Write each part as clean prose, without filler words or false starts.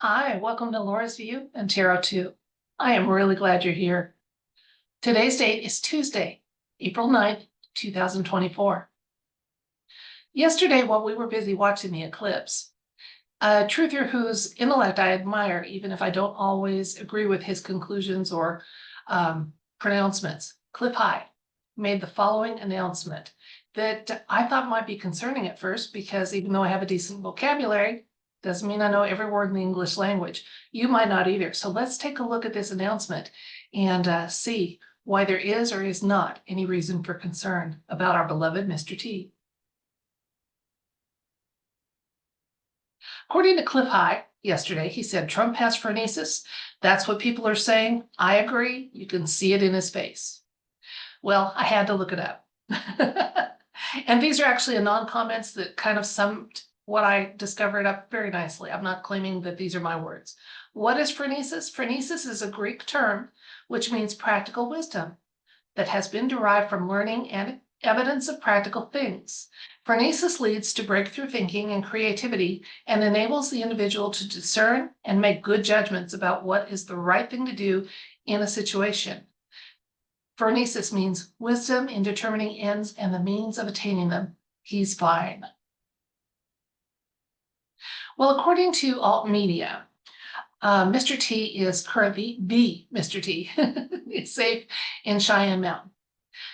Hi, welcome to Laura's View and Tarot 2. I am really glad you're here. Today's date is Tuesday, April 9th, 2024. Yesterday, while we were busy watching the eclipse, a truther whose intellect I admire, even if I don't always agree with his conclusions or pronouncements, Cliff High, made the following announcement that I thought might be concerning at first because even though I have a decent vocabulary, doesn't mean I know every word in the English language. You might not either. So let's take a look at this announcement and see why there is or is not any reason for concern about our beloved Mr. T. According to Cliff High yesterday, he said Trump has phronesis. That's what people are saying. I agree. You can see it in his face. Well, I had to look it up. And these are actually anon comments that kind of summed what I discovered up very nicely. I'm not claiming that these are my words. What is phronesis? Phronesis is a Greek term which means practical wisdom that has been derived from learning and evidence of practical things. Phronesis leads to breakthrough thinking and creativity and enables the individual to discern and make good judgments about what is the right thing to do in a situation. Phronesis means wisdom in determining ends and the means of attaining them. He's fine. Well, according to alt media, Mr. T is currently the Mr. T. It's safe in Cheyenne Mountain.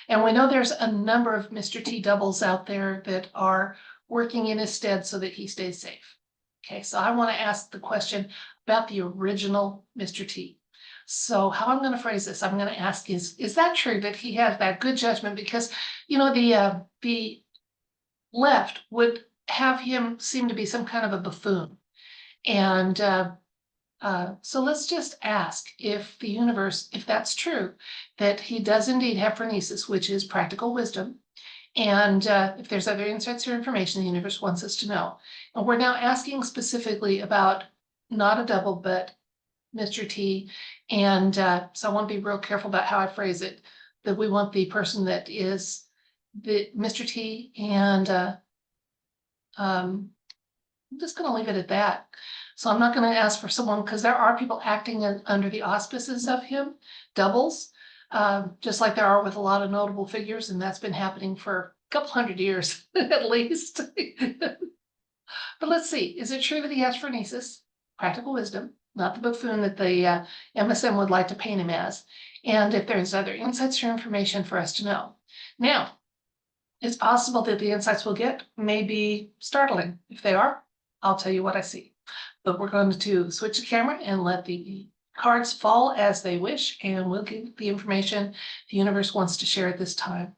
And we know there's a number of Mr. T doubles out there that are working in his stead so that he stays safe. Okay, so I want to ask the question about the original Mr. T. So how I'm going to phrase this, I'm going to ask is that true that he has that good judgment? Because, you know, the left would have him seem to be some kind of a buffoon. And so let's just ask if the universe, if that's true, that he does indeed have phronesis, which is practical wisdom. And if there's other insights or information the universe wants us to know. And we're now asking specifically about not a double, but Mr. T. And so I want to be real careful about how I phrase it, that we want the person that is the Mr. T. And I'm just going to leave it at that. So I'm not going to ask for someone, because there are people acting under the auspices of him, doubles, just like there are with a lot of notable figures, and that's been happening for a couple hundred years at least. But let's see, is it true that he has phronesis, practical wisdom, not the buffoon that the MSM would like to paint him as, and if there's other insights or information for us to know. Now, it's possible that the insights we'll get may be startling. If they are, I'll tell you what I see. But we're going to switch the camera and let the cards fall as they wish, and we'll give the information the universe wants to share at this time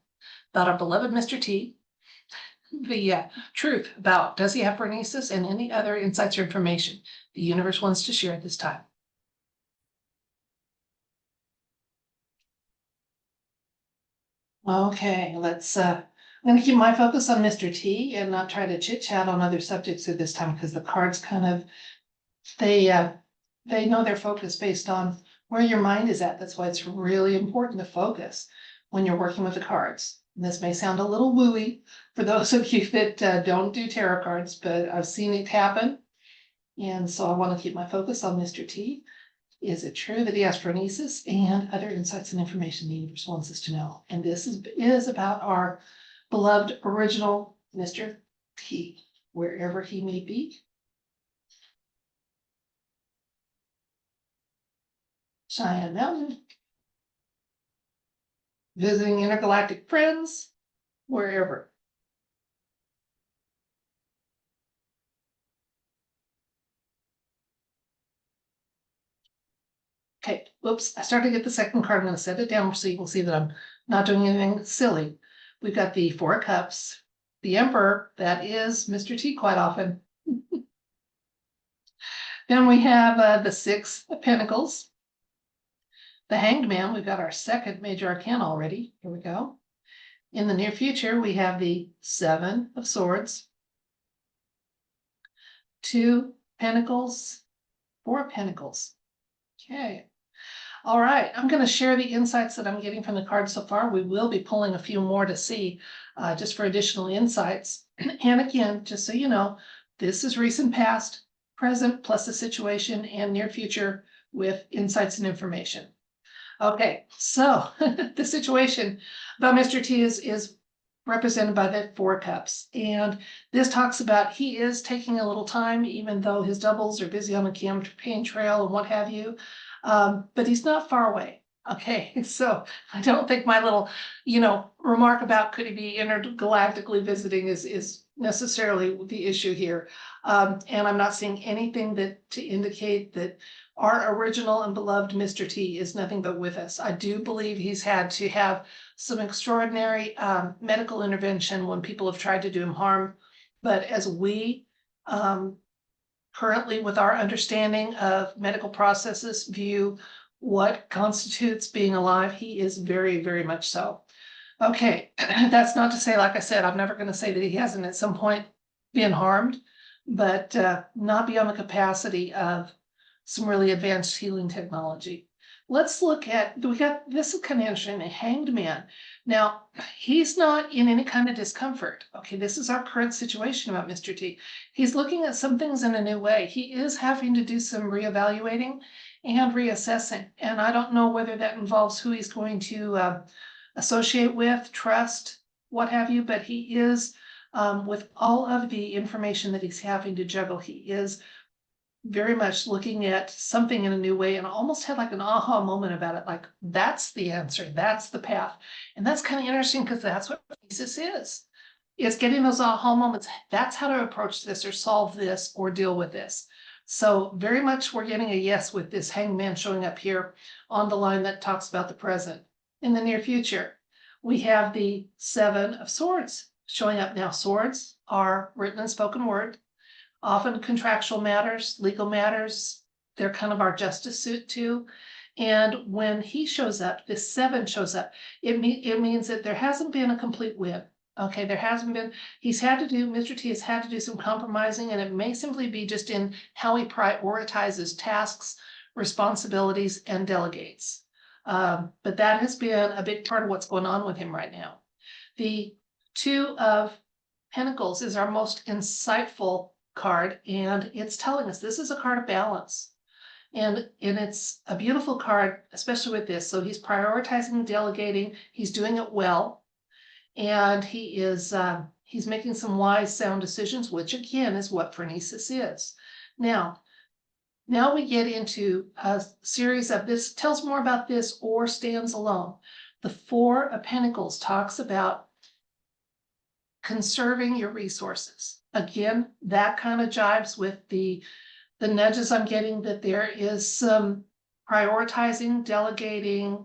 about our beloved Mr. T, the truth about does he have phronesis, and any other insights or information the universe wants to share at this time. Okay, let's I'm going to keep my focus on Mr. T and not try to chit chat on other subjects at this time, because the cards kind of they know their focus based on where your mind is at. That's why it's really important to focus when you're working with the cards. And this may sound a little wooey for those of you that don't do tarot cards, but I've seen it happen. And so I want to keep my focus on Mr. T. Is it true that he has phronesis, and other insights and information the universe wants us to know? And this is about our beloved original Mr. T, wherever he may be. Cheyenne Mountain, visiting intergalactic friends, wherever. Okay, whoops, I started to get the second card. I'm going to set it down so you can see that I'm not doing anything silly. We've got the Four of Cups, the Emperor, that is Mr. T quite often. Then we have the Six of Pentacles, the Hanged Man. We've got our second major arcana already. Here we go. In the near future, we have the Seven of Swords, Two Pentacles, Four Pentacles. Okay. All right, I'm going to share the insights that I'm getting from the cards so far. We will be pulling a few more to see, just for additional insights. And again, just so you know, this is recent past, present plus the situation, and near future with insights and information. Okay, so the situation about Mr. T is represented by the 4 cups. And this talks about he is taking a little time, even though his doubles are busy on the campaign trail and what have you. But he's not far away. Okay, so I don't think my little, remark about could he be intergalactically visiting is necessarily the issue here. And I'm not seeing anything to indicate that our original and beloved Mr. T is nothing but with us. I do believe he's had to have some extraordinary medical intervention when people have tried to do him harm. But as we currently, with our understanding of medical processes, view what constitutes being alive, he is very, very much so. Okay, that's not to say, like I said, I'm never going to say that he hasn't at some point been harmed, but not beyond the capacity of some really advanced healing technology. Let's look at, this is kind of interesting, a hanged man. Now, he's not in any kind of discomfort. Okay, this is our current situation about Mr. T. He's looking at some things in a new way. He is having to do some reevaluating and reassessing. And I don't know whether that involves who he's going to associate with, trust, what have you, but he is, with all of the information that he's having to juggle, he is very much looking at something in a new way, and almost had like an aha moment about it. Like, that's the answer, that's the path. And that's kind of interesting because that's what phronesis is. It's getting those aha moments. That's how to approach this or solve this or deal with this. So very much we're getting a yes with this hangman showing up here on the line that talks about the present. In the near future, we have the 7 of Swords showing up now. Swords are written and spoken word, often contractual matters, legal matters. They're kind of our justice suit too. And when he shows up, this 7 shows up, it means that there hasn't been a complete win. Okay, there hasn't been, Mr. T has had to do some compromising, and it may simply be just in how he prioritizes tasks, responsibilities, and delegates. But that has been a big part of what's going on with him right now. The 2 of Pentacles is our most insightful card, and it's telling us this is a card of balance. And it's a beautiful card, especially with this. So he's prioritizing, delegating, he's doing it well. And he is he's making some wise, sound decisions, which again is what phronesis is. Now we get into a series of, this tells more about this or stands alone. The 4 of Pentacles talks about conserving your resources. Again, that kind of jives with the nudges I'm getting that there is some prioritizing, delegating,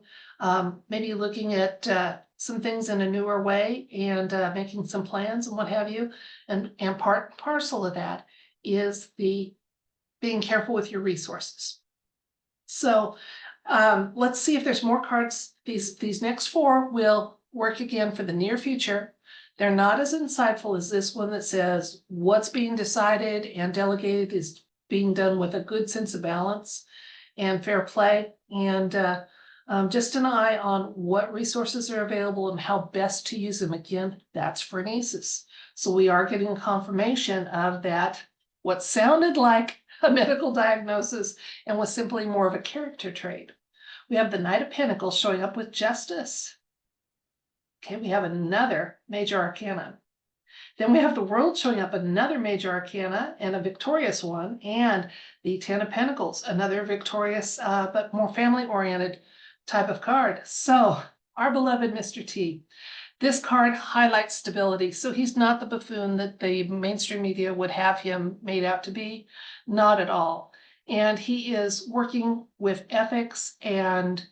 maybe looking at some things in a newer way and making some plans and what have you. And part and parcel of that is the being careful with your resources. So let's see if there's more cards. These next 4 will work again for the near future. They're not as insightful as this one that says what's being decided and delegated is being done with a good sense of balance and fair play, and just an eye on what resources are available and how best to use them. Again, that's phronesis. So we are getting a confirmation of that, what sounded like a medical diagnosis and was simply more of a character trait. We have the Knight of Pentacles showing up with justice. Okay, we have another major arcana. Then we have the World showing up, another major arcana and a victorious one, and the 10 of Pentacles, another victorious but more family-oriented type of card. So our beloved Mr. T, this card highlights stability. So he's not the buffoon that the mainstream media would have him made out to be, not at all. And he is working with ethics, and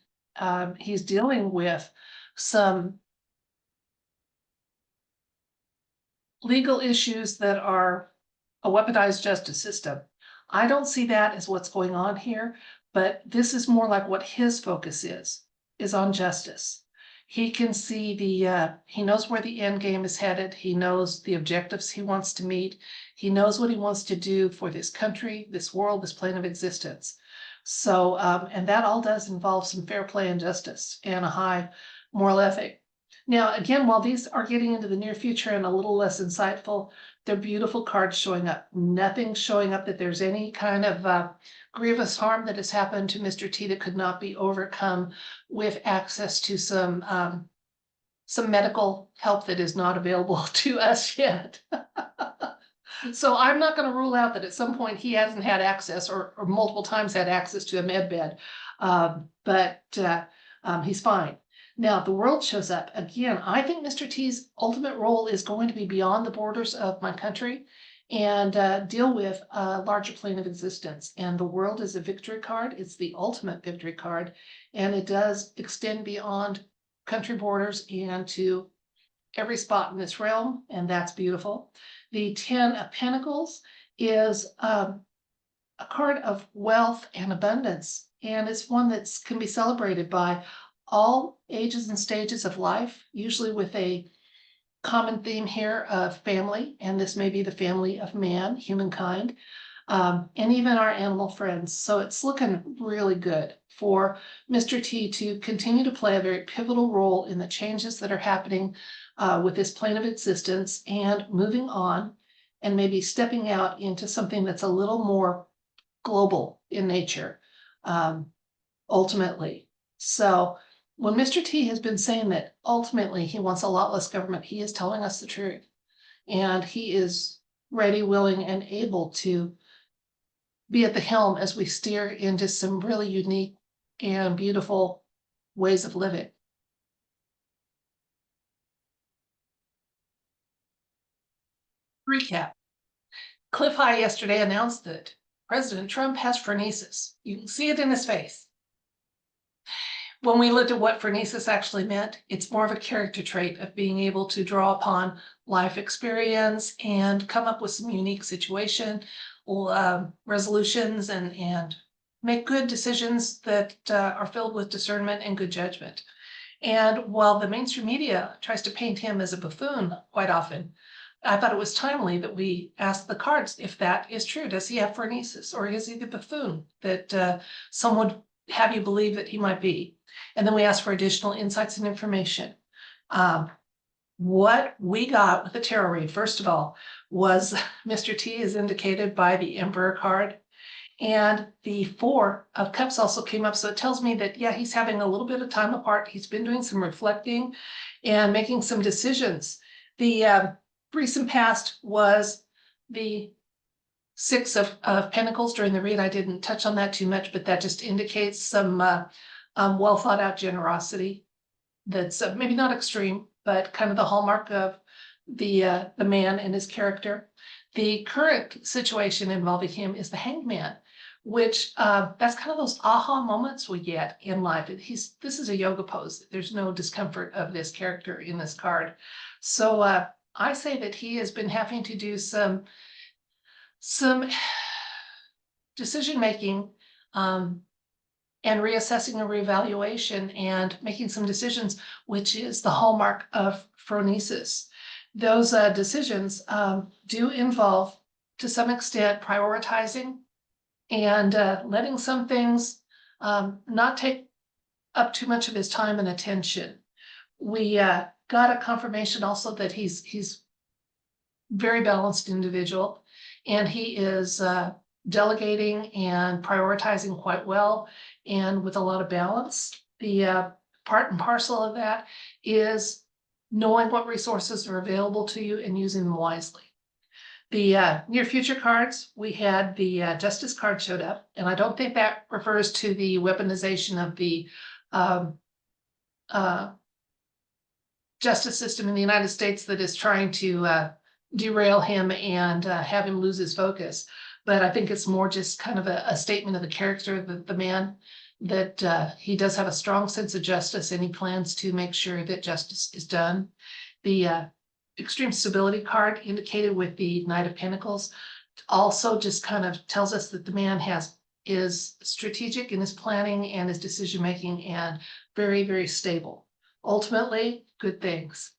he's dealing with some legal issues that are a weaponized justice system. I don't see that as what's going on here, but this is more like what his focus is on justice. He can see he knows where the end game is headed. He knows the objectives he wants to meet. He knows what he wants to do for this country, this world, this plane of existence. So, and that all does involve some fair play and justice and a high moral ethic. Now, again, while these are getting into the near future and a little less insightful, They're beautiful cards showing up. Nothing showing up that there's any kind of grievous harm that has happened to Mr. T that could not be overcome with access to some medical help that is not available to us yet. So I'm not going to rule out that at some point he hasn't had access or multiple times had access to a med bed, but he's fine. Now the world shows up again. I think Mr. T's ultimate role is going to be beyond the borders of my country and deal with a larger plane of existence. And the world is a victory card. It's the ultimate victory card, and it does extend beyond country borders and to every spot in this realm, and that's beautiful. The 10 of Pentacles is a card of wealth and abundance, and it's one that can be celebrated by all ages and stages of life, usually with a common theme here of family, and this may be the family of man, humankind, and even our animal friends. So it's looking really good for Mr. T to continue to play a very pivotal role in the changes that are happening with this plane of existence and moving on and maybe stepping out into something that's a little more global in nature, ultimately. So when Mr. T has been saying that ultimately he wants a lot less government, he is telling us the truth. And he is ready, willing, and able to be at the helm as we steer into some really unique and beautiful ways of living. Recap. Cliff High yesterday announced that President Trump has phronesis. You can see it in his face. When we looked at what phronesis actually meant, it's more of a character trait of being able to draw upon life experience and come up with some unique situation, resolutions, and make good decisions that are filled with discernment and good judgment. And while the mainstream media tries to paint him as a buffoon quite often, I thought it was timely that we asked the cards if that is true. Does he have phronesis, or is he the buffoon that some would have you believe that he might be? And then we asked for additional insights and information. What we got with the tarot read, first of all, was Mr. T is indicated by the Emperor card. And the 4 of Cups also came up. So it tells me that, yeah, he's having a little bit of time apart. He's been doing some reflecting and making some decisions. The recent past was the 6 of Pentacles during the read. I didn't touch on that too much, but that just indicates some well thought out generosity that's maybe not extreme, but kind of the hallmark of the man and his character. The current situation involving him is the Hanged Man, which that's kind of those aha moments we get in life. This is a yoga pose. There's no discomfort of this character in this card. So I say that he has been having to do some decision making and reassessing and reevaluation and making some decisions, which is the hallmark of phronesis. Those decisions do involve, to some extent, prioritizing and letting some things not take up too much of his time and attention. We got a confirmation also that he's very balanced individual, and he is delegating and prioritizing quite well and with a lot of balance. The part and parcel of that is knowing what resources are available to you and using them wisely. The near future cards, we had the Justice card showed up, and I don't think that refers to the weaponization of the justice system in the United States that is trying to derail him and have him lose his focus. But I think it's more just kind of a statement of the character of the man, that he does have a strong sense of justice and he plans to make sure that justice is done. The extreme stability card indicated with the Knight of Pentacles also just kind of tells us that the man is strategic in his planning and his decision making and very, very stable. Ultimately, good things.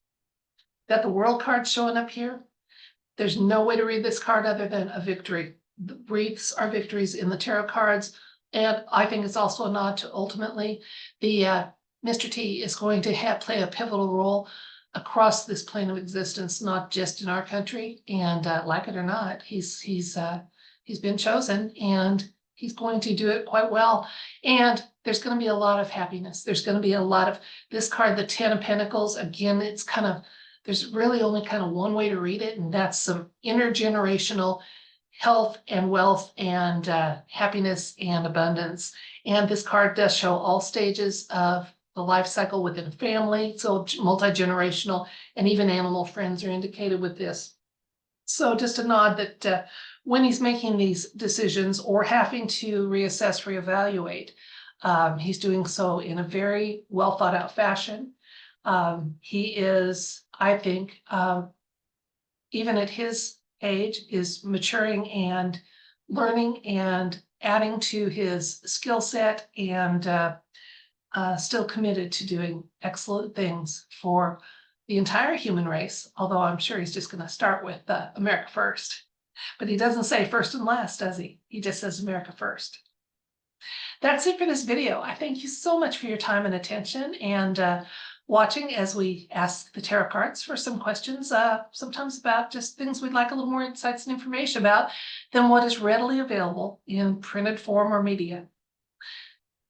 Got the World card showing up here. There's no way to read this card other than a victory. The wreaths are victories in the tarot cards. And I think it's also a nod to ultimately the Mr. T is going to play a pivotal role across this plane of existence, not just in our country. And like it or not, he's been chosen, and he's going to do it quite well. And there's going to be a lot of happiness. There's going to be a lot of this card, the Ten of Pentacles. Again, it's kind of, there's really only kind of one way to read it, and that's some intergenerational health and wealth and happiness and abundance. And this card does show all stages of the life cycle within a family, so multi-generational, and even animal friends are indicated with this. So just a nod that when he's making these decisions or having to reassess, reevaluate, he's doing so in a very well thought out fashion. He is, I think, even at his age, is maturing and learning and adding to his skill set, and still committed to doing excellent things for the entire human race, although I'm sure he's just going to start with America first. But he doesn't say first and last, does he? He just says America first. That's it for this video. I thank you so much for your time and attention, and watching as we ask the tarot cards for some questions, sometimes about just things we'd like a little more insights and information about than what is readily available in printed form or media.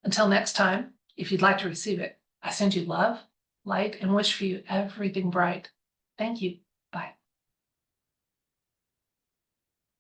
Until next time, if you'd like to receive it, I send you love, light, and wish for you everything bright. Thank you.